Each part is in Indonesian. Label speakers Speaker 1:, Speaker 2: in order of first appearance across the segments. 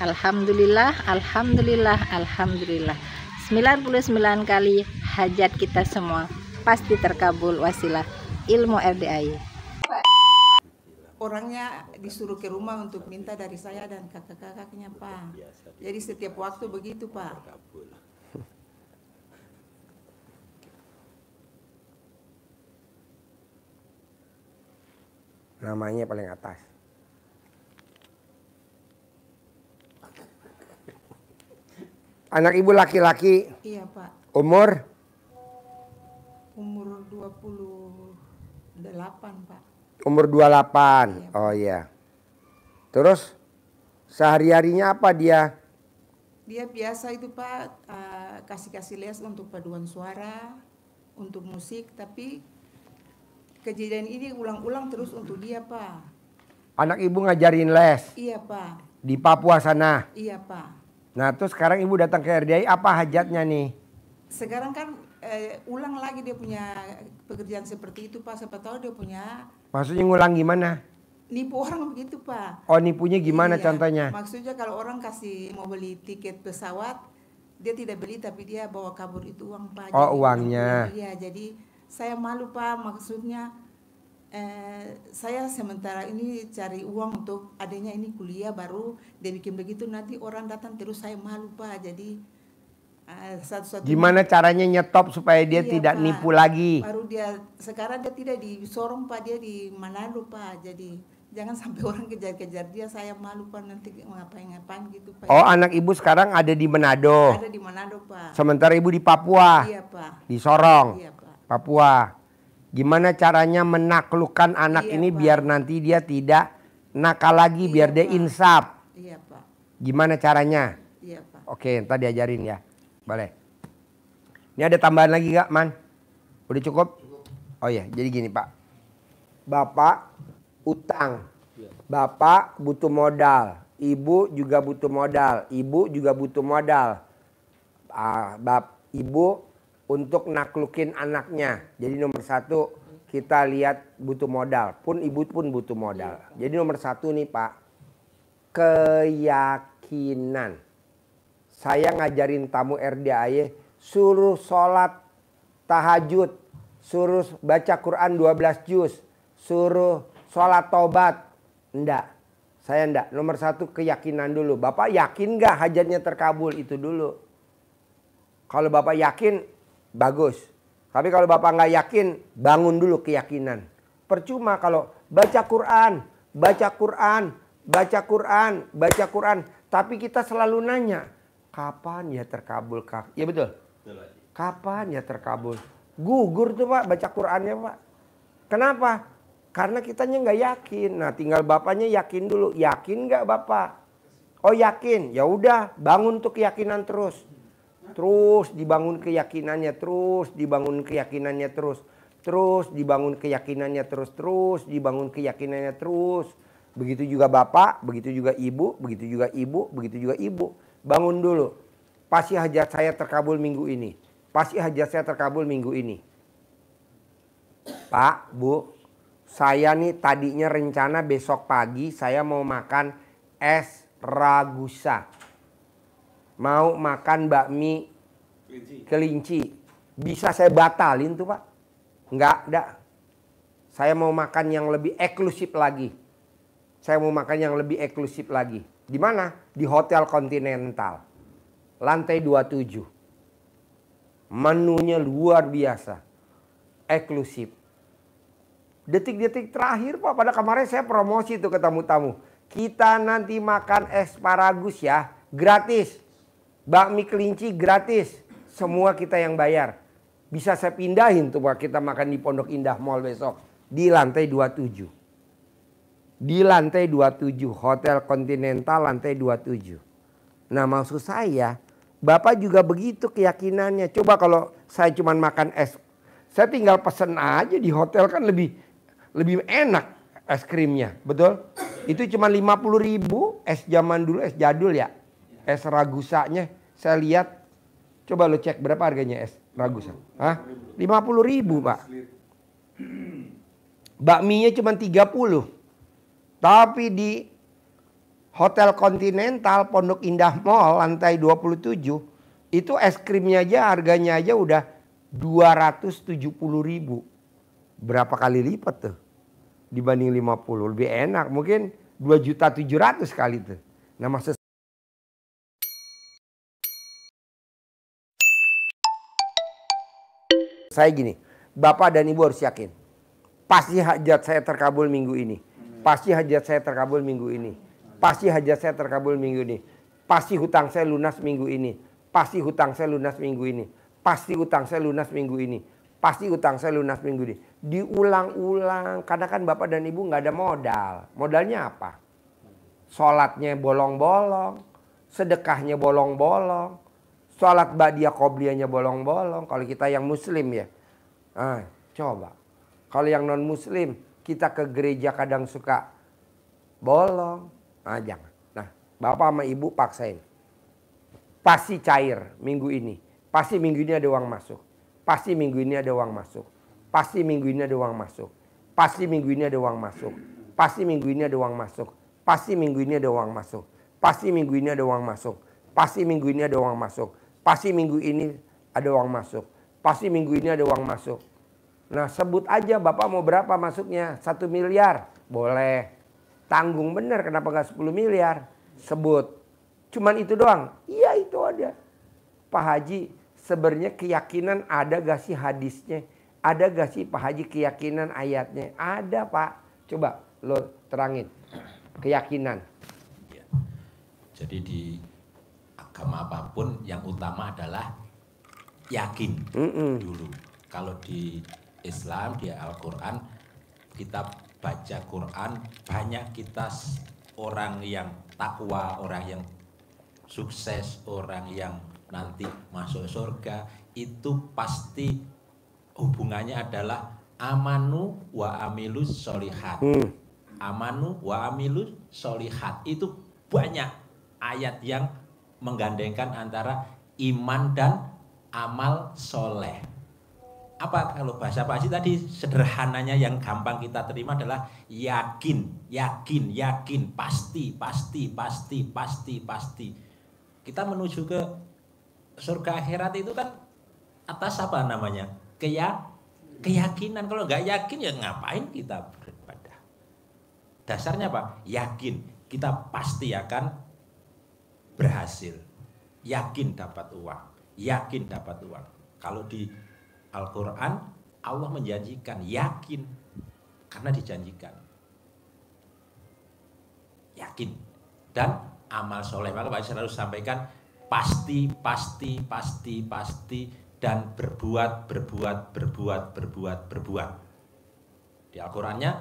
Speaker 1: Alhamdulillah, alhamdulillah, alhamdulillah. 99 kali hajat kita semua pasti terkabul wasilah ilmu RDAY.
Speaker 2: Orangnya disuruh ke rumah untuk minta dari saya dan kakak-kakaknya, Pak. Jadi setiap waktu begitu, Pak.
Speaker 3: Namanya paling atas. Anak ibu laki-laki.
Speaker 2: Iya, Pak.
Speaker 3: Umur
Speaker 2: 28, Pak.
Speaker 3: umur 28.
Speaker 2: Iya,
Speaker 3: Oh iya. Terus sehari-harinya apa dia?
Speaker 2: Dia biasa itu, Pak, kasih les untuk paduan suara, untuk musik, tapi kejadian ini ulang-ulang terus untuk dia, Pak.
Speaker 3: Anak ibu ngajarin les
Speaker 2: Iya, Pak.
Speaker 3: di Papua sana.
Speaker 2: Iya, Pak.
Speaker 3: Nah terus sekarang ibu datang ke RDAY, apa hajatnya nih?
Speaker 2: Sekarang kan ulang lagi dia punya pekerjaan seperti itu, Pak. Siapa tahu dia punya
Speaker 3: Maksudnya ngulang gimana?
Speaker 2: nipu orang begitu, Pak.
Speaker 3: Oh nipunya gimana
Speaker 2: Iya,
Speaker 3: contohnya?
Speaker 2: maksudnya kalau orang mau beli tiket pesawat, dia tidak beli tapi dia bawa kabur itu uang, Pak.
Speaker 3: Oh,
Speaker 2: Jadi
Speaker 3: uangnya.
Speaker 2: Iya, jadi saya malu, Pak. Maksudnya saya sementara ini cari uang untuk adanya ini kuliah, baru dia bikin begitu, nanti orang datang terus saya malu, Pak. Jadi satu-satunya
Speaker 3: Gimana caranya nyetop supaya dia
Speaker 2: Iya,
Speaker 3: tidak
Speaker 2: Pak.
Speaker 3: nipu lagi?
Speaker 2: Baru dia sekarang dia tidak di Sorong, Pak, dia di Manado, Pak. Jadi jangan sampai orang kejar-kejar dia, saya malu, Pak, nanti ngapain gitu, Pak.
Speaker 3: Oh anak ibu sekarang ada di Manado.
Speaker 2: Ada di Manado, Pak.
Speaker 3: Sementara ibu di Papua.
Speaker 2: Iya, Pak.
Speaker 3: Di Sorong.
Speaker 2: Iya, Pak.
Speaker 3: Papua. Gimana caranya menaklukkan anak
Speaker 2: Iya,
Speaker 3: ini
Speaker 2: Pak.
Speaker 3: biar nanti dia tidak nakal lagi,
Speaker 2: Iya,
Speaker 3: biar dia
Speaker 2: Pak.
Speaker 3: insaf.
Speaker 2: Iya, Pak.
Speaker 3: Gimana caranya?
Speaker 2: Iya, Pak.
Speaker 3: Oke, ntar diajarin ya. Boleh. Ini ada tambahan lagi gak, Man? Udah cukup? Oh ya, jadi gini, Pak. Bapak utang. Bapak butuh modal. Ibu juga butuh modal. Ibu juga butuh modal. Ibu untuk naklukin anaknya. Jadi nomor satu kita lihat butuh modal. Pun ibu pun butuh modal. Jadi nomor satu nih, Pak. Keyakinan. Saya ngajarin tamu RDAY suruh sholat tahajud, suruh baca Quran 12 juz, suruh sholat tobat. Enggak, saya enggak. Nomor satu keyakinan dulu. Bapak yakin gak hajatnya terkabul? Itu dulu. Kalau Bapak yakin, bagus. Tapi kalau Bapak nggak yakin, bangun dulu keyakinan. Percuma kalau baca Quran, baca Quran, baca Quran, baca Quran. Tapi kita selalu nanya, kapan ya terkabul? Ya betul? Kapan ya terkabul? Gugur tuh, Pak, baca Qurannya, Pak. Kenapa? Karena kitanya nggak yakin. Nah tinggal Bapaknya yakin dulu. Yakin nggak Bapak? Oh yakin. Ya udah, bangun tuh keyakinan terus. Terus dibangun keyakinannya, terus dibangun keyakinannya terus. Terus dibangun keyakinannya terus. Terus dibangun keyakinannya terus. Begitu juga Bapak, begitu juga Ibu, begitu juga Ibu, begitu juga Ibu. Bangun dulu. Pasti hajat saya terkabul minggu ini. Pasti hajat saya terkabul minggu ini. Pak, Bu, saya nih tadinya rencana besok pagi saya mau makan es ragusa. Mau makan bakmi kelinci. Bisa saya batalin tuh, Pak? Enggak. Saya mau makan yang lebih eksklusif lagi. Saya mau makan yang lebih eksklusif lagi. Di mana? Di Hotel Continental. Lantai 27. Menunya luar biasa. Eksklusif. Detik-detik terakhir, Pak, pada kemarin saya promosi tuh ke tamu-tamu. Kita nanti makan asparagus ya, gratis. Bakmi kelinci gratis. Semua kita yang bayar. Bisa saya pindahin tuh, Pak, kita makan di Pondok Indah Mall besok. Di lantai 27. Di lantai 27. Hotel Continental lantai 27. Nah maksud saya, Bapak juga begitu keyakinannya. Coba kalau saya cuma makan es, saya tinggal pesen aja di hotel kan lebih enak es krimnya, betul? Itu cuma 50.000 es zaman dulu, es jadul ya. Es ragusanya saya lihat, coba lo cek berapa harganya es ragusa? Hah? 50.000, Pak. Bakminya cuma 30. Tapi di Hotel Continental Pondok Indah Mall lantai 27 itu es krimnya aja harganya aja udah 270.000. Berapa kali lipat tuh dibanding 50, lebih enak. Mungkin 2.700.000 kali tuh. Nah maksud saya gini, Bapak dan Ibu harus yakin. Pasti hajat saya terkabul minggu ini. Pasti hajat saya terkabul minggu ini. Pasti hajat saya terkabul minggu ini. Pasti hutang saya lunas minggu ini. Pasti hutang saya lunas minggu ini. Pasti hutang saya lunas minggu ini. Pasti hutang saya lunas minggu ini. Diulang-ulang. Karena kan Bapak dan Ibu nggak ada modal. Modalnya apa? Sholatnya bolong-bolong. Sedekahnya bolong-bolong. Sholat ba'diyah qobliyahnya bolong-bolong. Kalau kita yang muslim ya. Coba. Kalau yang non muslim. Kita ke gereja kadang suka bolong. Jangan. Nah, Bapak sama Ibu paksain. Pasti cair minggu ini. Pasti minggu ini ada uang masuk. Pasti minggu ini ada uang masuk. Pasti minggu ini ada uang masuk. Pasti minggu ini ada uang masuk. Pasti minggu ini ada uang masuk. Pasti minggu ini ada uang masuk. Pasti minggu ini ada uang masuk. Pasti minggu ini ada uang masuk. Pasti minggu ini ada uang masuk. Pasti minggu ini ada uang masuk. Nah sebut aja Bapak mau berapa masuknya. 1 miliar. Boleh. Tanggung bener kenapa gak 10 miliar. Sebut. Cuman itu doang. Iya itu ada. Pak Haji sebenarnya keyakinan ada gak sih hadisnya? Ada gak sih Pak Haji keyakinan ayatnya? Ada Pak. Coba lo terangin. Keyakinan.
Speaker 4: Ya. Jadi di agama apapun yang utama adalah yakin dulu. Kalau di Islam, di Al-Quran, kita baca Quran, banyak kita orang yang takwa, orang yang sukses, orang yang nanti masuk surga, itu pasti hubungannya adalah amanu wa amilus solihat. Amanu wa amilus solihat. Itu banyak ayat yang menggandengkan antara iman dan amal soleh. Apa kalau bahasa Pak Haji tadi sederhananya yang gampang kita terima adalah yakin, yakin, yakin, pasti, pasti, pasti, pasti, pasti. Kita menuju ke surga akhirat itu kan atas apa namanya? Keyakinan. Kalau nggak yakin ya ngapain kita beribadah? Dasarnya apa? Yakin. Kita pasti akan berhasil. Yakin dapat uang. Yakin dapat uang. Kalau di Al-Quran Allah menjanjikan yakin karena dijanjikan yakin dan amal soleh. Maka Pak selalu sampaikan pasti, pasti, pasti, pasti dan berbuat. Di Al-Qurannya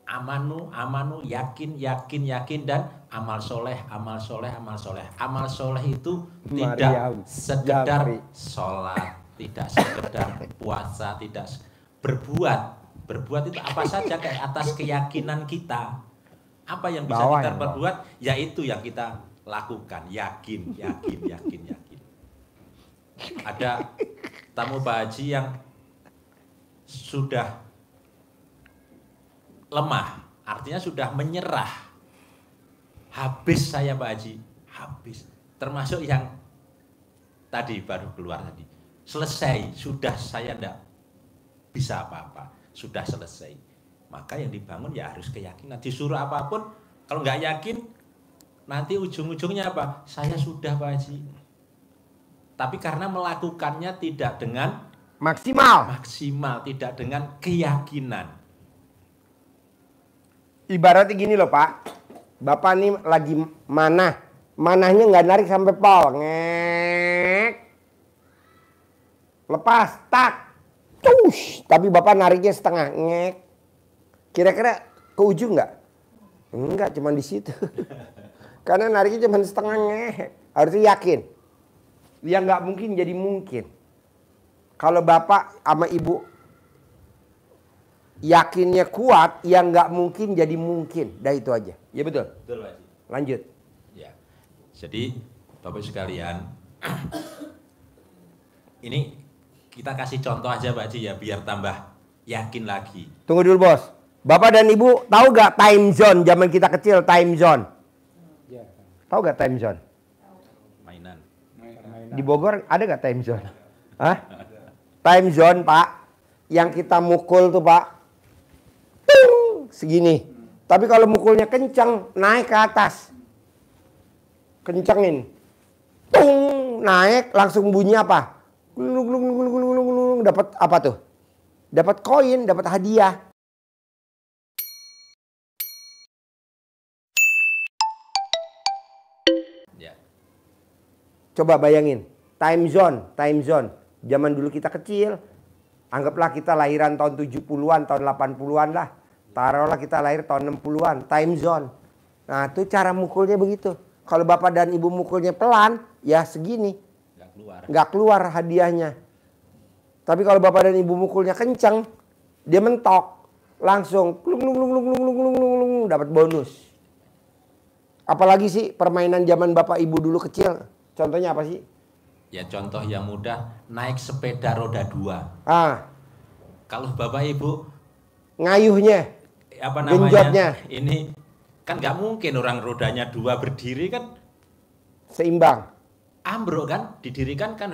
Speaker 4: amanu, amanu, yakin, yakin, yakin dan amal soleh, amal soleh, amal soleh. Amal soleh itu tidak sekedar sholat, tidak sekedar puasa, tidak berbuat. Berbuat itu apa saja kayak atas keyakinan kita. Apa yang bisa kita perbuat, yaitu yang kita lakukan. Yakin, yakin, yakin, yakin. Ada tamu Pak Haji yang sudah lemah, artinya sudah menyerah. Habis saya Pak Haji, habis. Termasuk yang tadi baru keluar tadi. Selesai, sudah saya tidak bisa apa-apa, sudah selesai. Maka yang dibangun ya harus keyakinan. Disuruh apapun, kalau nggak yakin, nanti ujung-ujungnya apa? Saya sudah Pak Haji. Tapi karena melakukannya tidak dengan
Speaker 3: maksimal,
Speaker 4: tidak dengan keyakinan.
Speaker 3: Ibaratnya gini loh Pak, Bapak nih lagi manahnya nggak narik sampai pol, ngek, lepas, tak, cush, tapi Bapak nariknya setengah, ngek, kira-kira ke ujung nggak? Enggak, cuma di situ, karena nariknya cuma setengah, ngek, harusnya yakin, yang nggak mungkin jadi mungkin. Kalau Bapak sama Ibu yakinnya kuat, yang nggak mungkin jadi mungkin. Dah itu aja. Ya betul.
Speaker 4: Betul Pak Haji.
Speaker 3: Lanjut.
Speaker 4: Ya. Jadi Bapak sekalian, ini kita kasih contoh aja Pak Haji ya biar tambah yakin lagi.
Speaker 3: Tunggu dulu bos. Bapak dan Ibu tahu gak time zone zaman kita kecil, time zone? Tahu gak time zone?
Speaker 4: Mainan.
Speaker 3: Di Bogor ada gak time zone? Hah? Time zone Pak, yang kita mukul tuh Pak, ting, segini. Tapi kalau mukulnya kencang, naik ke atas. Kencengin. Tung, naik langsung bunyi apa? Glung, glung, glung, glung, glung, glung. Dapat apa tuh? Dapat koin, dapat hadiah.
Speaker 4: Ya.
Speaker 3: Coba bayangin, time zone. Zaman dulu kita kecil, anggaplah kita lahiran tahun 70-an, tahun 80-an lah. Taruhlah kita lahir tahun 60-an, time zone. Nah itu cara mukulnya begitu. Kalau bapak dan ibu mukulnya pelan, ya segini. Nggak keluar hadiahnya. Tapi kalau bapak dan ibu mukulnya kencang, dia mentok. Langsung dapat bonus. Apalagi sih permainan zaman bapak ibu dulu kecil. Contohnya apa sih?
Speaker 4: Ya contoh yang mudah, naik sepeda roda 2. Kalau bapak ibu
Speaker 3: ngayuhnya,
Speaker 4: apa namanya?
Speaker 3: genjotnya.
Speaker 4: Ini kan nggak mungkin orang rodanya 2 berdiri kan
Speaker 3: seimbang.
Speaker 4: Ambruk kan, didirikan kan.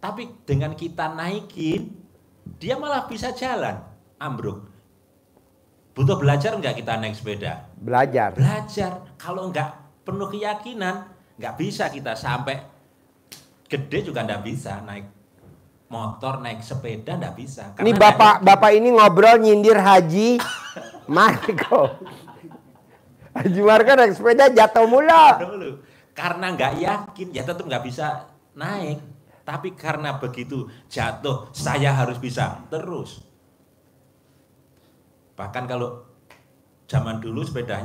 Speaker 4: Tapi dengan kita naikin, dia malah bisa jalan. Ambruk. Butuh belajar nggak kita naik sepeda?
Speaker 3: Belajar.
Speaker 4: Kalau nggak penuh keyakinan, nggak bisa kita sampai gede juga nggak bisa naik motor, naik sepeda nggak bisa.
Speaker 3: Ini bapak ini ngobrol nyindir Haji Marco. Haji Marco naik sepeda jatuh mulu.
Speaker 4: Karena nggak yakin, ya tetap nggak bisa naik. Tapi karena begitu jatuh, saya harus bisa terus. Bahkan kalau zaman dulu sepeda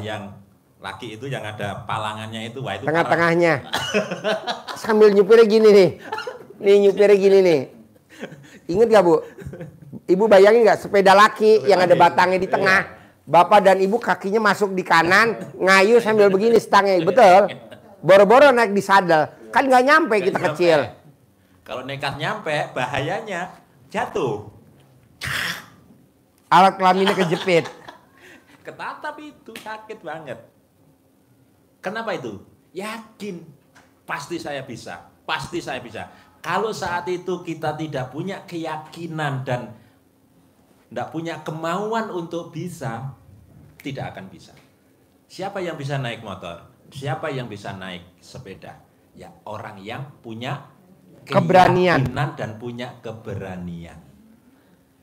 Speaker 4: yang laki itu yang ada palangannya itu, wah itu
Speaker 3: tengah-tengahnya. Sambil nyupirnya gini nih. Nih nyupirnya gini nih. Ingat gak Bu? Ibu bayangin gak sepeda laki yang ada batangnya di tengah. Bapak dan ibu kakinya masuk di kanan, ngayu sambil begini stangnya. Betul? Boro-boro naik di sadel. Kan gak nyampe kita kecil.
Speaker 4: Kalau nekat nyampe, bahayanya jatuh.
Speaker 3: Alat kelaminnya kejepit.
Speaker 4: Ketatap itu, sakit banget. Kenapa itu? Yakin. Pasti saya bisa. Pasti saya bisa. Kalau saat itu kita tidak punya keyakinan dan tidak punya kemauan untuk bisa, tidak akan bisa. Siapa yang bisa naik motor? Siapa yang bisa naik sepeda? Ya orang yang punya
Speaker 3: keberanian
Speaker 4: dan punya keberanian.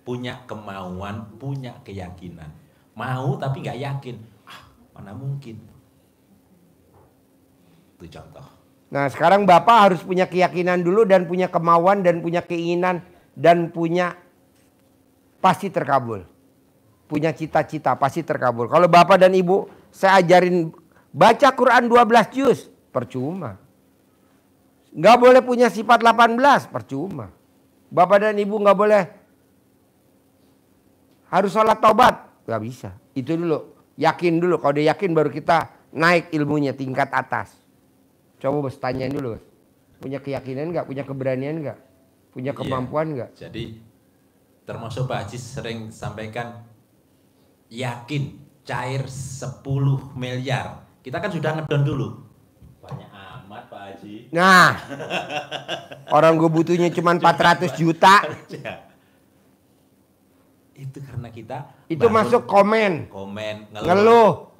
Speaker 4: Punya kemauan, punya keyakinan. Mau tapi nggak yakin. Mana mungkin. Itu contoh.
Speaker 3: Nah sekarang Bapak harus punya keyakinan dulu dan punya kemauan dan punya keinginan dan punya pasti terkabul. Punya cita-cita pasti terkabul. Kalau Bapak dan Ibu saya ajarin baca Quran 12 juz, percuma. Nggak boleh punya sifat 18, percuma. Bapak dan Ibu nggak boleh harus sholat taubat, nggak bisa. Itu dulu, yakin dulu. Kalau udah yakin baru kita naik ilmunya tingkat atas. Coba bos tanyain dulu, bos. Punya keyakinan nggak? Punya keberanian nggak? Punya kemampuan nggak?
Speaker 4: Jadi termasuk Pak Haji sering sampaikan yakin cair 10 miliar. Kita kan sudah ngedon dulu. Banyak amat Pak Haji.
Speaker 3: Nah, orang gue butuhnya cuma 400 juta.
Speaker 4: Itu karena kita
Speaker 3: itu masuk komen ngeluh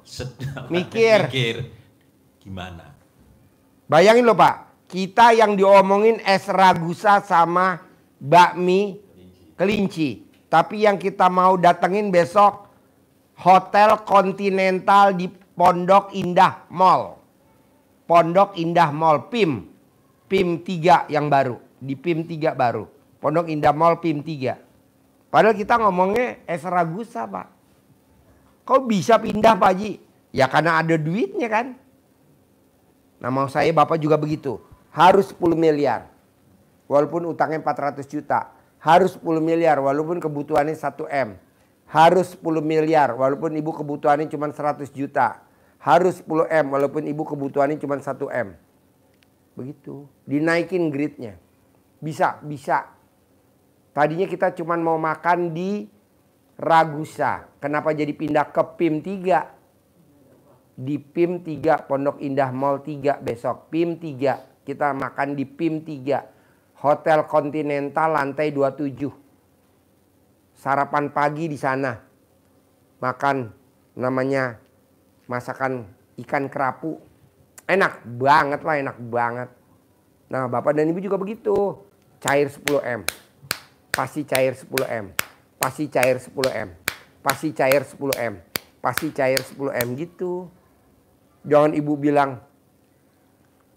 Speaker 3: mikir
Speaker 4: gimana.
Speaker 3: Bayangin loh Pak, kita yang diomongin es ragusa sama bakmi kelinci, tapi yang kita mau datengin besok Hotel Continental di Pondok Indah Mall. Pondok Indah Mall PIM 3 yang baru, di PIM 3 baru. Pondok Indah Mall PIM 3. Padahal kita ngomongnya es ragusa Pak. Kok bisa pindah Pak Haji? Ya karena ada duitnya kan. Nah mau saya Bapak juga begitu. Harus 10 miliar. Walaupun utangnya 400 juta. Harus 10 miliar walaupun kebutuhannya 1 M. Harus 10 miliar walaupun ibu kebutuhannya cuma 100 juta. Harus 10 M walaupun ibu kebutuhannya cuma 1 M. Begitu. Dinaikin gridnya. Bisa. Tadinya kita cuma mau makan di Ragusa. Kenapa jadi pindah ke PIM 3? di PIM 3 Pondok Indah Mall 3 besok. PIM 3. Kita makan di PIM 3. Hotel Continental lantai 27. Sarapan pagi di sana. Makan namanya masakan ikan kerapu. Enak banget lah, enak banget. Nah, Bapak dan Ibu juga begitu. Cair 10M. Pasti cair 10M. Pasti cair 10M. Pasti cair 10M. Pasti cair 10M gitu. Jangan Ibu bilang,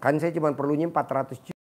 Speaker 3: kan saya cuma perlunya 400 juta.